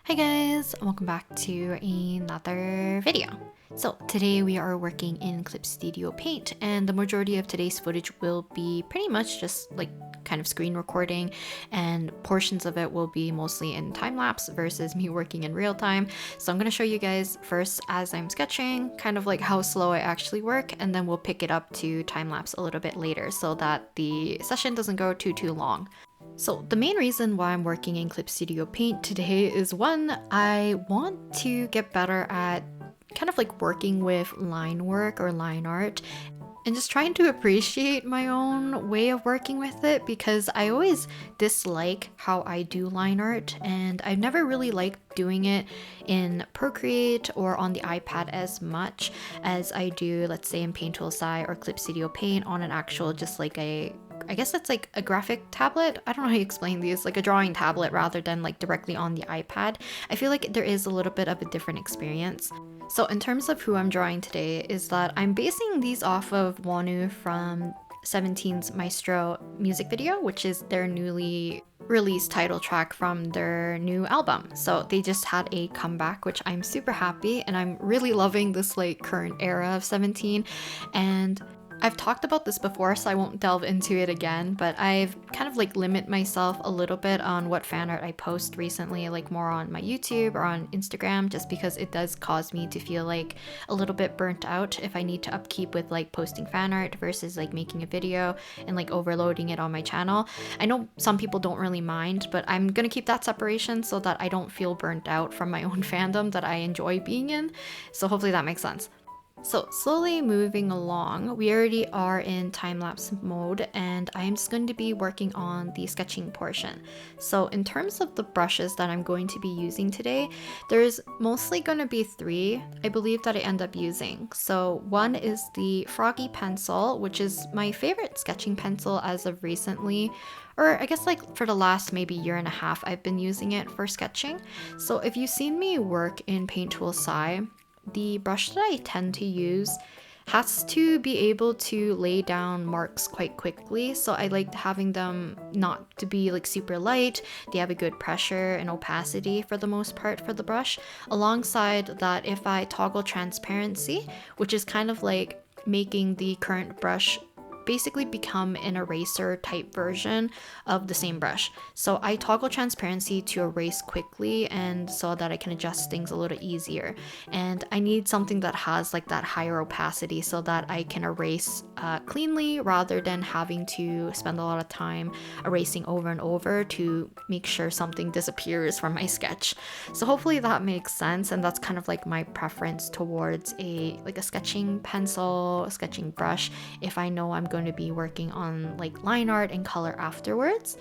Hi guys, welcome back to another video. So today we are working in Clip Studio Paint, and the majority of today's footage will be pretty much just like kind of screen recording, and portions of it will be mostly in time-lapse versus me working in real time. So I'm going to show you guys first as I'm sketching kind of like how slow I actually work, and then we'll pick it up to time-lapse a little bit later so that the session doesn't go too long. So the main reason why I'm working in Clip Studio Paint today is one, I want to get better at kind of like working with line work or line art and just trying to appreciate my own way of working with it, because I always dislike how I do line art and I've never really liked doing it in Procreate or on the iPad as much as I do, let's say, in Paint Tool SI or Clip Studio Paint on an actual, just like I guess it's like a graphic tablet. I don't know how you explain these, like a drawing tablet rather than like directly on the iPad. I feel like there is a little bit of a different experience. So in terms of who I'm drawing today is that I'm basing these off of Wonwoo from 17's Maestro music video, which is their newly released title track from their new album. So they just had a comeback, which I'm super happy, and I'm really loving this like current era of 17. And I've talked about this before, so I won't delve into it again, but I've kind of like limit myself a little bit on what fan art I post recently, like more on my YouTube or on Instagram, just because it does cause me to feel like a little bit burnt out if I need to upkeep with like posting fan art versus like making a video and like overloading it on my channel. I know some people don't really mind, but I'm gonna keep that separation so that I don't feel burnt out from my own fandom that I enjoy being in. So hopefully that makes sense. So slowly moving along, we already are in time-lapse mode, and I'm just going to be working on the sketching portion. So in terms of the brushes that I'm going to be using today, there's mostly going to be three, I believe, that I end up using. So one is the Froggy pencil, which is my favorite sketching pencil as of recently, or I guess like for the last maybe year and a half I've been using it for sketching. So if you've seen me work in Paint Tool SI, the brush that I tend to use has to be able to lay down marks quite quickly. So I like having them not to be like super light. They have a good pressure and opacity for the most part for the brush. Alongside that, if I toggle transparency, which is kind of like making the current brush basically become an eraser type version of the same brush. So I toggle transparency to erase quickly, and so that I can adjust things a little easier. And I need something that has like that higher opacity so that I can erase cleanly rather than having to spend a lot of time erasing over and over to make sure something disappears from my sketch. So hopefully that makes sense, and that's kind of like my preference towards a sketching pencil, a sketching brush, if I know I'm going to be working on like line art and color afterwards.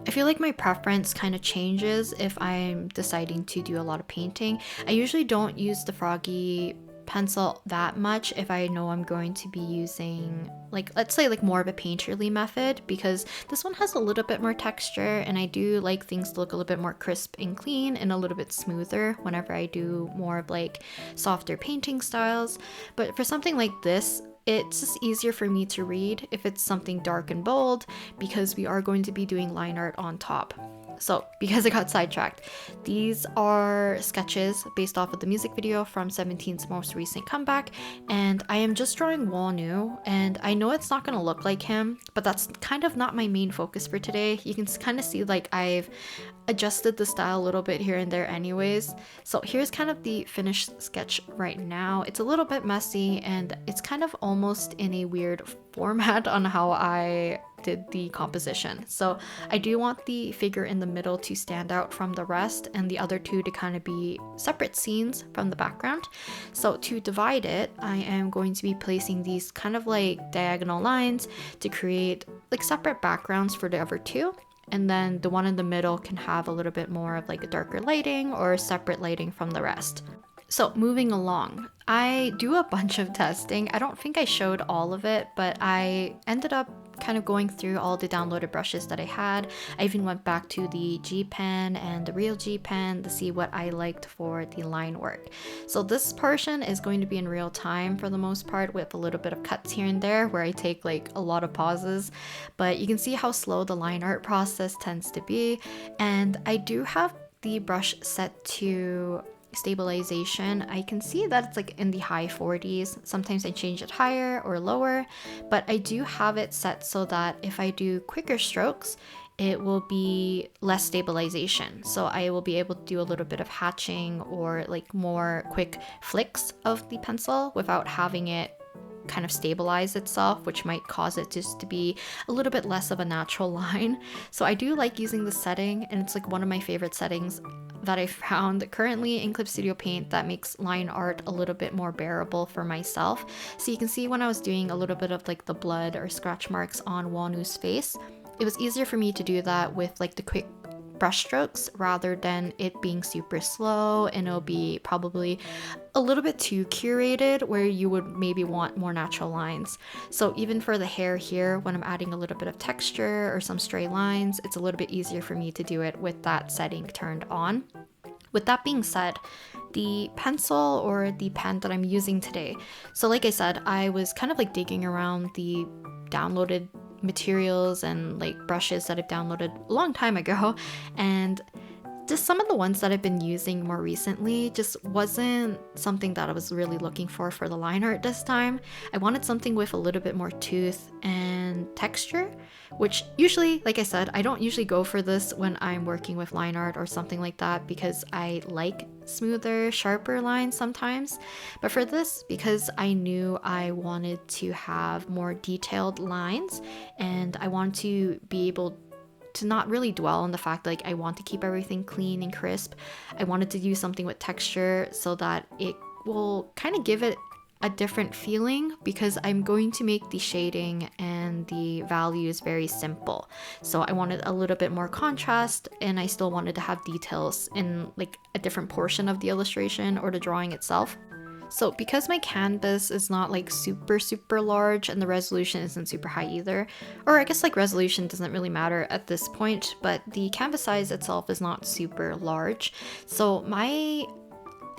I feel like my preference kind of changes if I'm deciding to do a lot of painting. I usually don't use the Froggy pencil that much if I know I'm going to be using like, let's say, like more of a painterly method, because this one has a little bit more texture and I do like things to look a little bit more crisp and clean and a little bit smoother whenever I do more of like softer painting styles. But for something like this, it's just easier for me to read if it's something dark and bold, because we are going to be doing line art on top. So because I got sidetracked, these are sketches based off of the music video from 17's most recent comeback, and I am just drawing Wonwoo, and I know it's not going to look like him, but that's kind of not my main focus for today. You can kind of see like I've adjusted the style a little bit here and there anyways. So here's kind of the finished sketch right now. It's a little bit messy and it's kind of almost in a weird format on how I did the composition. So I do want the figure in the middle to stand out from the rest and the other two to kind of be separate scenes from the background. So to divide it, I am going to be placing these kind of like diagonal lines to create like separate backgrounds for the other two. And then the one in the middle can have a little bit more of like a darker lighting or separate lighting from the rest. So moving along, I do a bunch of testing. I don't think I showed all of it, but I ended up kind of going through all the downloaded brushes that I had. I even went back to the XPPen and the real XPPen to see what I liked for the line work. So this portion is going to be in real time for the most part, with a little bit of cuts here and there where I take like a lot of pauses, but you can see how slow the line art process tends to be. And I do have the brush set to stabilization, I can see that it's like in the high 40s. Sometimes I change it higher or lower, but I do have it set so that if I do quicker strokes, it will be less stabilization. So I will be able to do a little bit of hatching or like more quick flicks of the pencil without having it kind of stabilize itself, which might cause it just to be a little bit less of a natural line. So I do like using this setting, and it's like one of my favorite settings that I found currently in Clip Studio Paint that makes line art a little bit more bearable for myself. So you can see when I was doing a little bit of like the blood or scratch marks on Wonwoo's face, it was easier for me to do that with like the quick brush strokes rather than it being super slow, and it'll be probably a little bit too curated where you would maybe want more natural lines. So even for the hair here, when I'm adding a little bit of texture or some stray lines, it's a little bit easier for me to do it with that setting turned on. With that being said, the pencil or the pen that I'm using today, so like I said, I was kind of like digging around the downloaded materials and like brushes that I've downloaded a long time ago, and just some of the ones that I've been using more recently just wasn't something that I was really looking for the line art this time. I wanted something with a little bit more tooth and texture, which usually, like I said, I don't usually go for this when I'm working with line art or something like that because I like smoother, sharper lines sometimes. But for this, because I knew I wanted to have more detailed lines and I want to be able to not really dwell on the fact that like I want to keep everything clean and crisp, I wanted to do something with texture so that it will kind of give it a different feeling, because I'm going to make the shading and the values very simple. So I wanted a little bit more contrast, and I still wanted to have details in like a different portion of the illustration or the drawing itself. So because my canvas is not like super large and the resolution isn't super high either, or I guess like resolution doesn't really matter at this point, but the canvas size itself is not super large. So my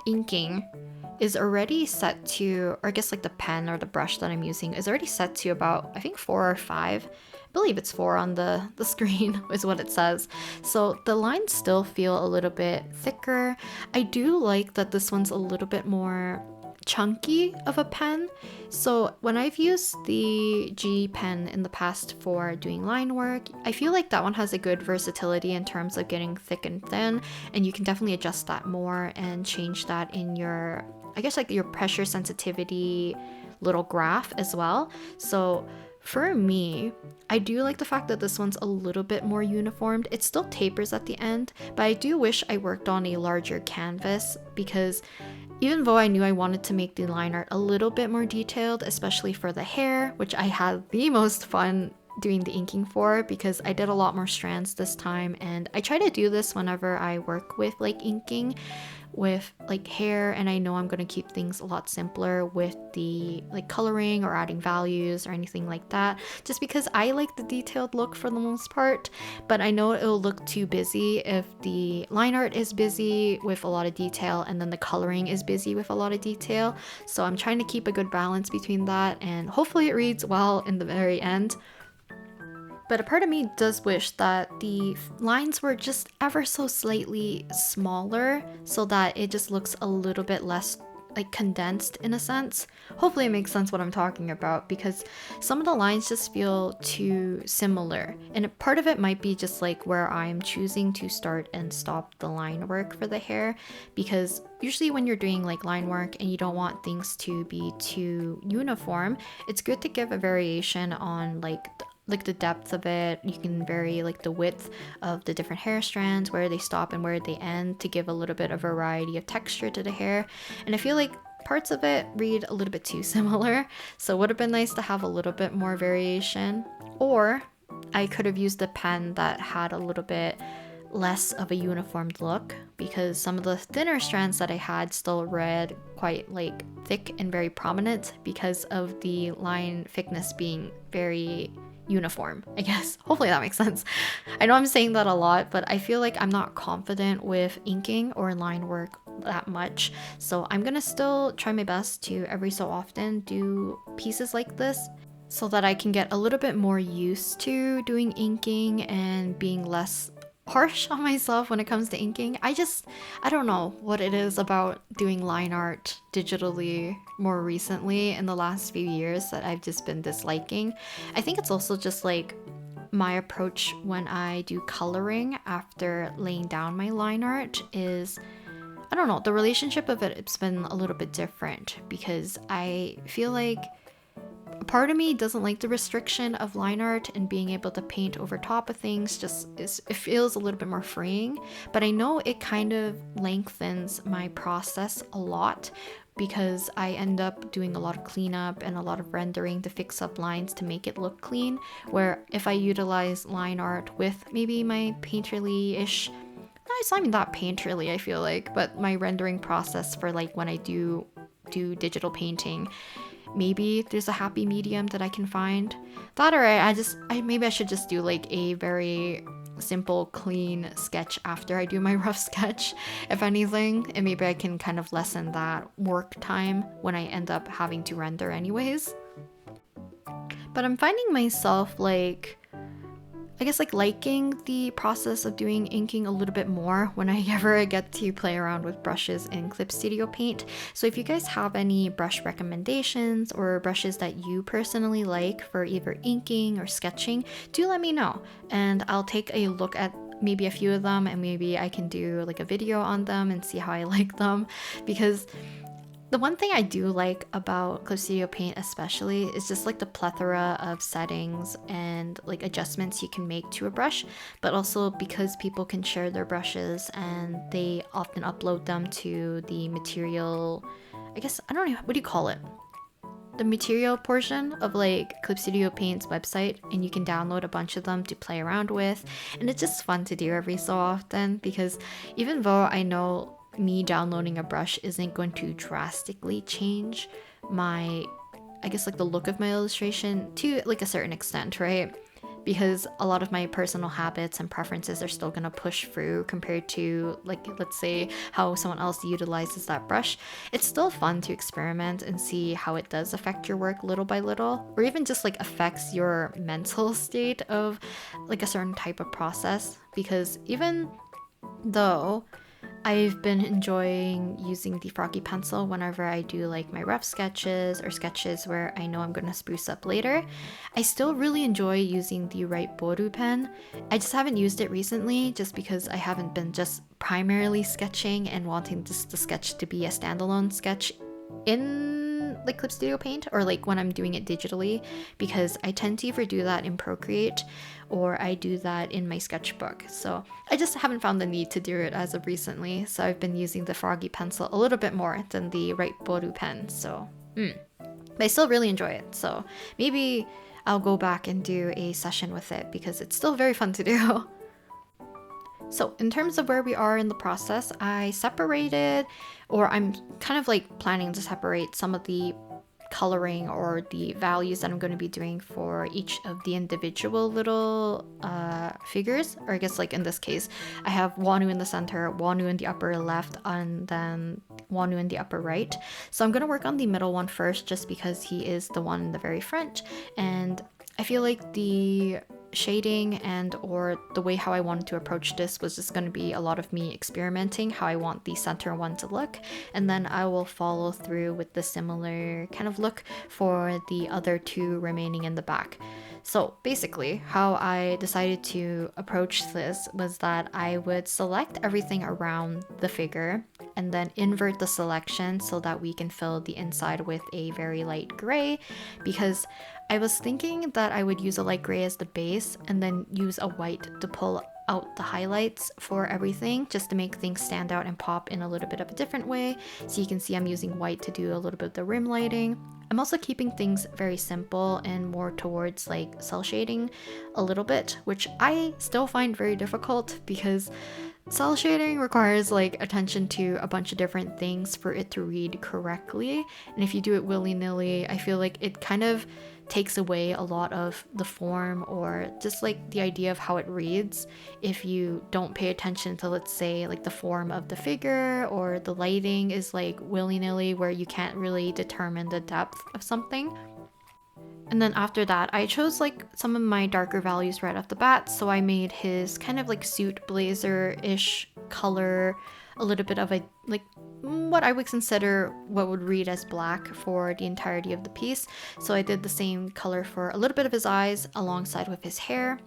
inking is already set to, or I guess like the pen or the brush that I'm using is already set to about, I think 4 or 5. I believe it's 4 on the screen is what it says. So the lines still feel a little bit thicker. I do like that this one's a little bit more chunky of a pen. So when I've used the G pen in the past for doing line work, I feel like that one has a good versatility in terms of getting thick and thin, and you can definitely adjust that more and change that in your, I guess like your pressure sensitivity little graph as well. So for me, I do like the fact that this one's a little bit more uniformed. It still tapers at the end, but I do wish I worked on a larger canvas, because even though I knew I wanted to make the line art a little bit more detailed, especially for the hair, which I had the most fun doing the inking for because I did a lot more strands this time, and I try to do this whenever I work with like inking with like hair, and I know I'm going to keep things a lot simpler with the like coloring or adding values or anything like that, just because I like the detailed look for the most part. But I know it'll look too busy if the line art is busy with a lot of detail and then the coloring is busy with a lot of detail. So I'm trying to keep a good balance between that, and hopefully it reads well in the very end. But a part of me does wish that the lines were just ever so slightly smaller so that it just looks a little bit less like condensed in a sense. Hopefully it makes sense what I'm talking about, because some of the lines just feel too similar. And part of it might be just like where I'm choosing to start and stop the line work for the hair, because usually when you're doing like line work and you don't want things to be too uniform, it's good to give a variation on like the depth of it. You can vary like the width of the different hair strands, where they stop and where they end, to give a little bit of variety of texture to the hair. And I feel like parts of it read a little bit too similar, so it would have been nice to have a little bit more variation. Or I could have used a pen that had a little bit less of a uniformed look, because some of the thinner strands that I had still read quite like thick and very prominent because of the line thickness being very uniform, I guess. Hopefully that makes sense. I know I'm saying that a lot, but I feel like I'm not confident with inking or line work that much. So I'm gonna still try my best to every so often do pieces like this so that I can get a little bit more used to doing inking and being less harsh on myself when it comes to inking. I don't know what it is about doing line art digitally more recently in the last few years that I've just been disliking. I think it's also just like my approach when I do coloring after laying down my line art is, I don't know, the relationship of it's been a little bit different because I feel like a part of me doesn't like the restriction of line art and being able to paint over top of things. It feels a little bit more freeing, but I know it kind of lengthens my process a lot because I end up doing a lot of cleanup and a lot of rendering to fix up lines to make it look clean, where if I utilize line art with maybe my painterly-ish, it's not even that painterly, I feel like, but my rendering process for like when I do digital painting, maybe there's a happy medium that I can find. That, or maybe I should just do like a very simple clean sketch after I do my rough sketch, if anything, and maybe I can kind of lessen that work time when I end up having to render anyways. But I'm finding myself like, I guess like liking the process of doing inking a little bit more when I ever get to play around with brushes in Clip Studio Paint. So if you guys have any brush recommendations or brushes that you personally like for either inking or sketching, do let me know and I'll take a look at maybe a few of them and maybe I can do like a video on them and see how I like them. Because the one thing I do like about Clip Studio Paint especially is just like the plethora of settings and like adjustments you can make to a brush, but also because people can share their brushes and they often upload them to the material, I guess, I don't know, what do you call it? The material portion of like Clip Studio Paint's website, and you can download a bunch of them to play around with, and it's just fun to do every so often because even though I know me downloading a brush isn't going to drastically change my, I guess like the look of my illustration to like a certain extent, right? Because a lot of my personal habits and preferences are still gonna push through compared to like, let's say how someone else utilizes that brush. It's still fun to experiment and see how it does affect your work little by little, or even just like affects your mental state of like a certain type of process. Because even though I've been enjoying using the Froggy pencil whenever I do like my rough sketches or sketches where I know I'm going to spruce up later, I still really enjoy using the right Boru pen. I just haven't used it recently just because I haven't been just primarily sketching and wanting just the sketch to be a standalone sketch in like Clip Studio Paint or like when I'm doing it digitally, because I tend to either do that in Procreate or I do that in my sketchbook. So I just haven't found the need to do it as of recently. So I've been using the Froggy pencil a little bit more than the right Boru pen. So, but I still really enjoy it. So maybe I'll go back and do a session with it because it's still very fun to do. So in terms of where we are in the process, I separated, or I'm kind of like planning to separate some of the coloring or the values that I'm going to be doing for each of the individual little figures, or I guess like in this case I have Wonwoo in the center, Wonwoo in the upper left, and then Wonwoo in the upper right. So I'm going to work on the middle one first just because he is the one in the very front, and I feel like the shading and or the way how I wanted to approach this was just going to be a lot of me experimenting how I want the center one to look, and then I will follow through with the similar kind of look for the other two remaining in the back. So basically how I decided to approach this was that I would select everything around the figure and then invert the selection so that we can fill the inside with a very light gray, because I was thinking that I would use a light gray as the base and then use a white to pull out the highlights for everything, just to make things stand out and pop in a little bit of a different way. So you can see I'm using white to do a little bit of the rim lighting. I'm also keeping things very simple and more towards like cell shading a little bit, which I still find very difficult because cell shading requires like attention to a bunch of different things for it to read correctly. And if you do it willy-nilly, I feel like it kind of takes away a lot of the form or just like the idea of how it reads if you don't pay attention to, let's say, like the form of the figure, or the lighting is like willy-nilly where you can't really determine the depth of something. And then after that, I chose like some of my darker values right off the bat. So I made his kind of like suit blazer-ish color a little bit of a like what I would consider what would read as black for the entirety of the piece. So I did the same color for a little bit of his eyes alongside with his hair.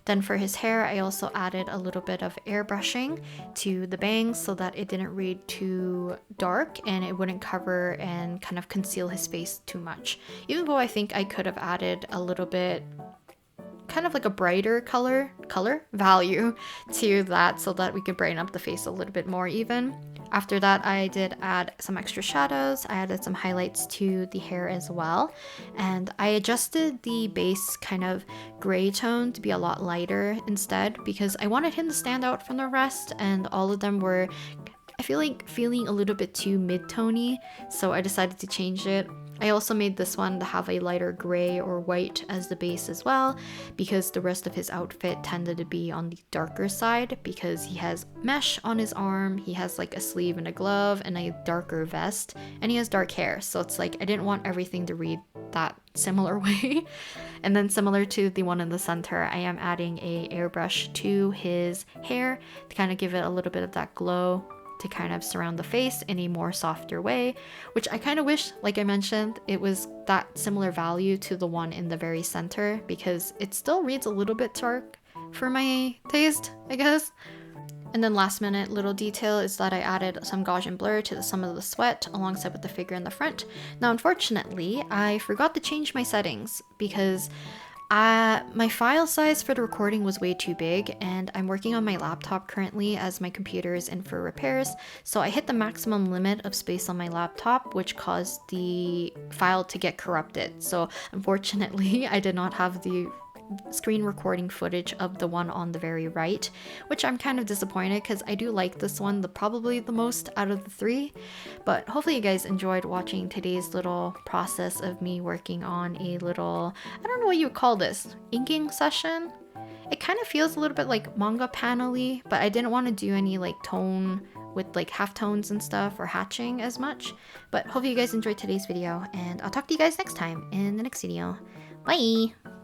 Then for his hair, I also added a little bit of airbrushing to the bangs so that it didn't read too dark and it wouldn't cover and kind of conceal his face too much. Even though I think I could have added a little bit kind of like a brighter color value to that so that we could brighten up the face a little bit more even. After that, I did add some extra shadows. I added some highlights to the hair as well. And I adjusted the base kind of gray tone to be a lot lighter instead because I wanted him to stand out from the rest, and all of them were, I feel like, feeling a little bit too mid-tony, so I decided to change it. I also made this one to have a lighter gray or white as the base as well, because the rest of his outfit tended to be on the darker side because he has mesh on his arm, he has like a sleeve and a glove and a darker vest, and he has dark hair. So it's like I didn't want everything to read that similar way. And then similar to the one in the center, I am adding a airbrush to his hair to kind of give it a little bit of that glow to kind of surround the face in a more softer way, which I kind of wish, like I mentioned, it was that similar value to the one in the very center because it still reads a little bit dark for my taste, I guess. And then last minute little detail is that I added some Gaussian blur to some of the sweat alongside with the figure in the front. Now unfortunately, I forgot to change my settings because my file size for the recording was way too big, and I'm working on my laptop currently as my computer is in for repairs, so I hit the maximum limit of space on my laptop, which caused the file to get corrupted. So unfortunately, I did not have the screen recording footage of the one on the very right, which I'm kind of disappointed because I do like this one probably the most out of the three. But hopefully you guys enjoyed watching today's little process of me working on a little, I don't know what you would call this, inking session. It kind of feels a little bit like manga panel-y, but I didn't want to do any like tone with like halftones and stuff or hatching as much. But hopefully you guys enjoyed today's video, and I'll talk to you guys next time in the next video. Bye!